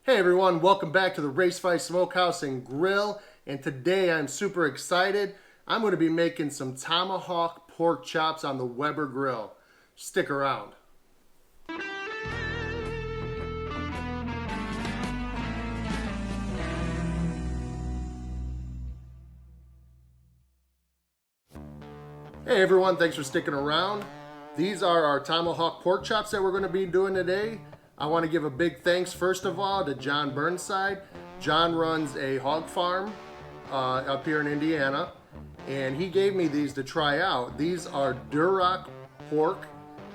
Hey everyone, welcome back to the Race Fight Smokehouse and Grill. And today I'm super excited. I'm going to be making some tomahawk pork chops on the Weber grill. Stick around. Hey everyone, thanks for sticking around. These are our tomahawk pork chops that we're going to be doing today. I want to give a big thanks first of all to John Burnside. John runs a hog farm up here in Indiana, and he gave me these to try out. These are Duroc pork,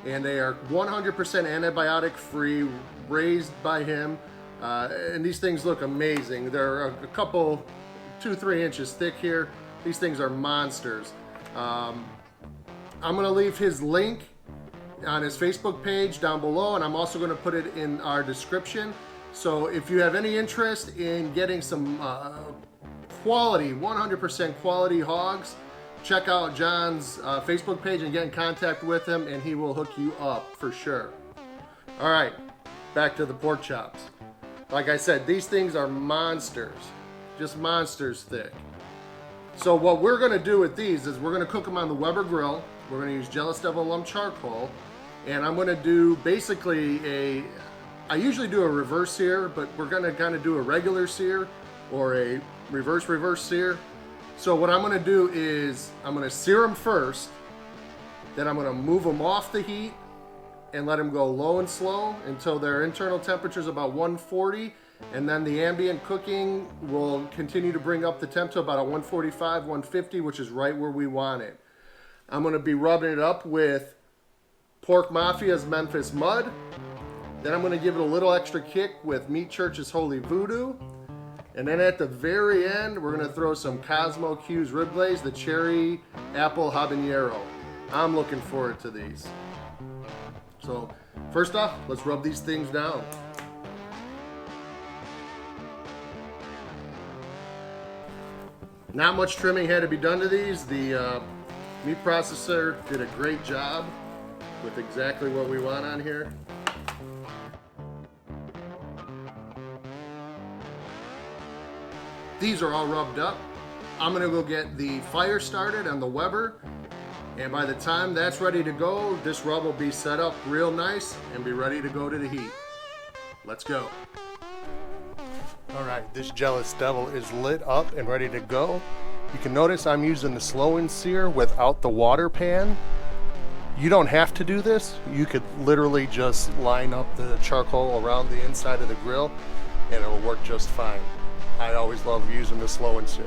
and they are 100% antibiotic free, raised by him, and these things look amazing. They're a couple, 2-3 inches thick here. These things are monsters. I'm gonna leave his link on his Facebook page down below, and I'm also going to put it in our description. So if you have any interest in getting some quality, 100% quality hogs, check out John's Facebook page and get in contact with him, and he will hook you up for sure. All right, back to the pork chops. Like I said, these things are monsters, just monsters thick. So what we're going to do with these is we're going to cook them on the Weber grill. We're going to use Jealous Devil lump charcoal, and I'm going to do basically I usually do a reverse sear, but we're going to kind of do a regular sear or a reverse sear. So what I'm going to do is I'm going to sear them first, then I'm going to move them off the heat and let them go low and slow until their internal temperature is about 140, and then the ambient cooking will continue to bring up the temp to about a 145, 150, which is right where we want it. I'm going to be rubbing it up with Pork Mafia's Memphis Mud. Then I'm going to give it a little extra kick with Meat Church's Holy Voodoo. And then at the very end, we're going to throw some Kosmo Q's Rib Glaze, the Cherry Apple Habanero. I'm looking forward to these. So first off, let's rub these things down. Not much trimming had to be done to these. The meat processor did a great job with exactly what we want on here. These are all rubbed up. I'm gonna go get the fire started on the Weber, and by the time that's ready to go, this rub will be set up real nice and be ready to go to the heat. Let's go. All right, this Jealous Devil is lit up and ready to go. You can notice I'm using the Slow N Sear without the water pan. You don't have to do this. You could literally just line up the charcoal around the inside of the grill and it will work just fine. I always love using the Slow N Sear.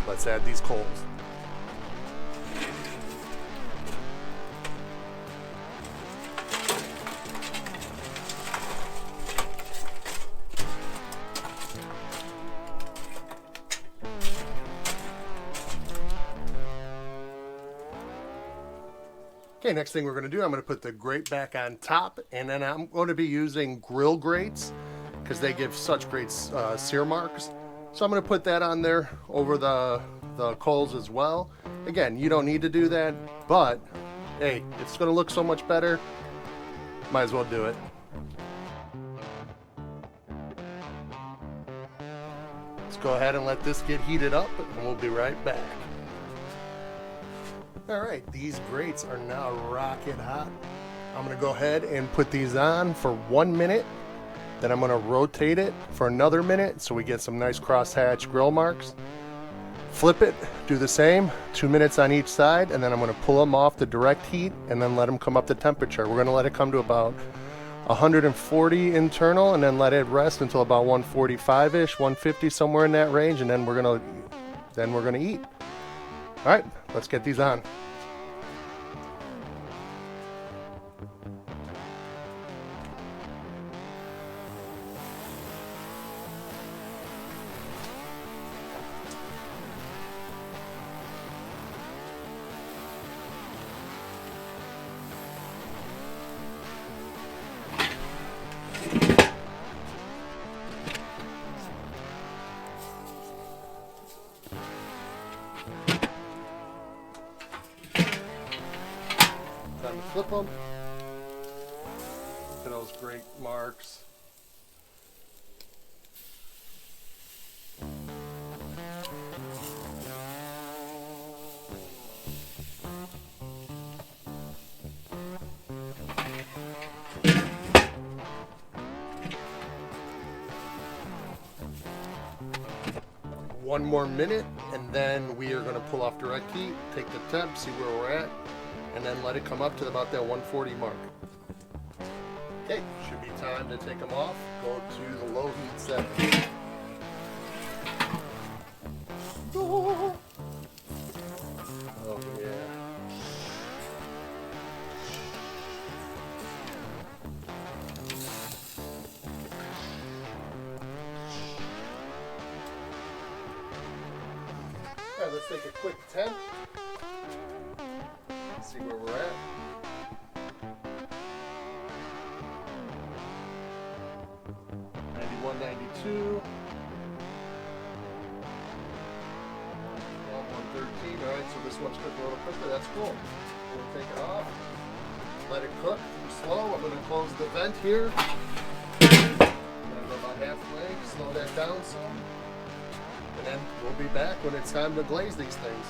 Let's add these coals. Okay, next thing we're going to do, I'm going to put the grate back on top, and then I'm going to be using GrillGrates because they give such great sear marks. So I'm going to put that on there over the coals as well. Again, you don't need to do that, but hey, it's going to look so much better. Might as well do it. Let's go ahead and let this get heated up, and we'll be right back. All right, these grates are now rocket hot. I'm gonna go ahead and put these on for 1 minute. Then I'm gonna rotate it for another minute so we get some nice crosshatch grill marks. Flip it, do the same, 2 minutes on each side, and then I'm gonna pull them off the direct heat and then let them come up to temperature. We're gonna let it come to about 140 internal and then let it rest until about 145-ish, 150, somewhere in that range, and then we're gonna eat. All right, let's get these on. Time to flip them. Look at those great marks. one more minute, and then we are going to pull off direct heat, take the temp, see where we're at, and then let it come up to about that 140 mark. Okay, should be time to take them off. Go to the low heat setting. Oh yeah. Alright, let's take a quick temp. See where we're at. $91, $92. 113. Alright, so this one's cooking a little quicker. That's cool. We'll take it off. Let it cook slow. I'm going to close the vent here. I'm going to go about halfway. Slow that down some. And then we'll be back when it's time to glaze these things.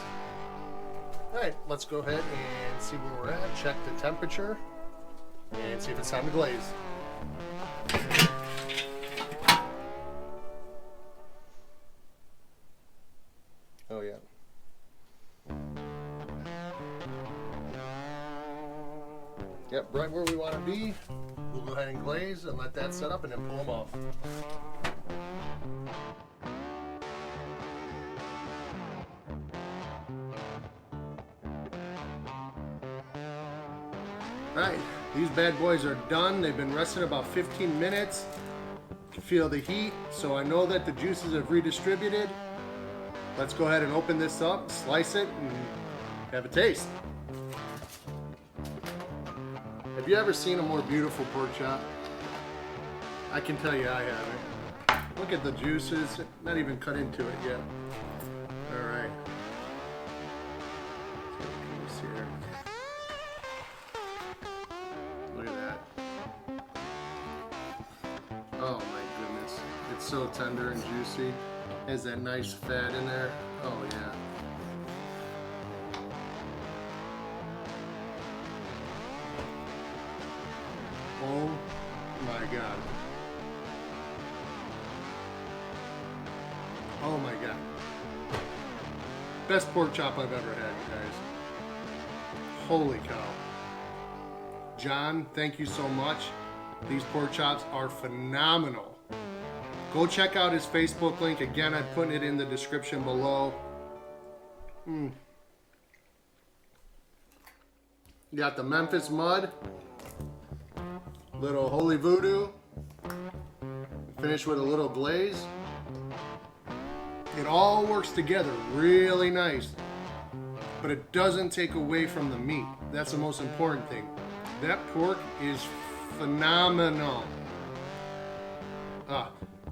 Alright, let's go ahead and see where we're at. Check the temperature. And see if it's time to glaze. Oh yeah. Yep, right where we want to be. We'll go ahead and glaze and let that set up and then pull them off. Alright, these bad boys are done. They've been resting about 15 minutes. You can feel the heat, so I know that the juices have redistributed. Let's go ahead and open this up, slice it, and have a taste. Have you ever seen a more beautiful pork chop? I can tell you I haven't. Look at the juices, not even cut into it yet. Alright. Here. Look at that. Oh my goodness. It's so tender and juicy. Has that nice fat in there. Oh yeah. Oh my god. Oh my god. Best pork chop I've ever had, you guys. Holy cow. John, thank you so much. These pork chops are phenomenal. Go check out his Facebook link. Again, I'm putting it in the description below. You got the Memphis mud. Little holy voodoo. Finish with a little glaze. It all works together really nice. But it doesn't take away from the meat. That's the most important thing. That pork is phenomenal.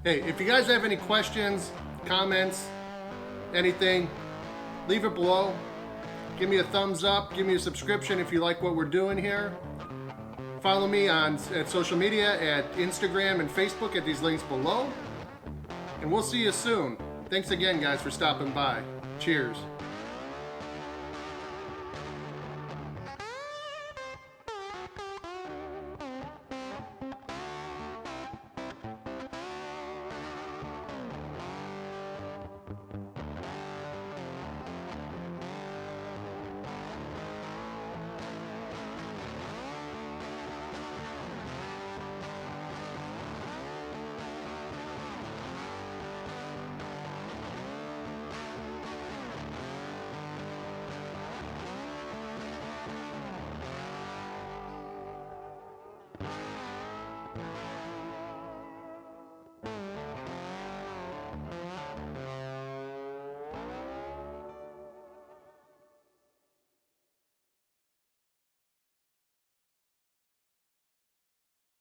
Hey, if you guys have any questions, comments, anything, leave it below. Give me a thumbs up. Give me a subscription if you like what we're doing here. Follow me at social media, at Instagram and Facebook at these links below. And we'll see you soon. Thanks again, guys, for stopping by. Cheers.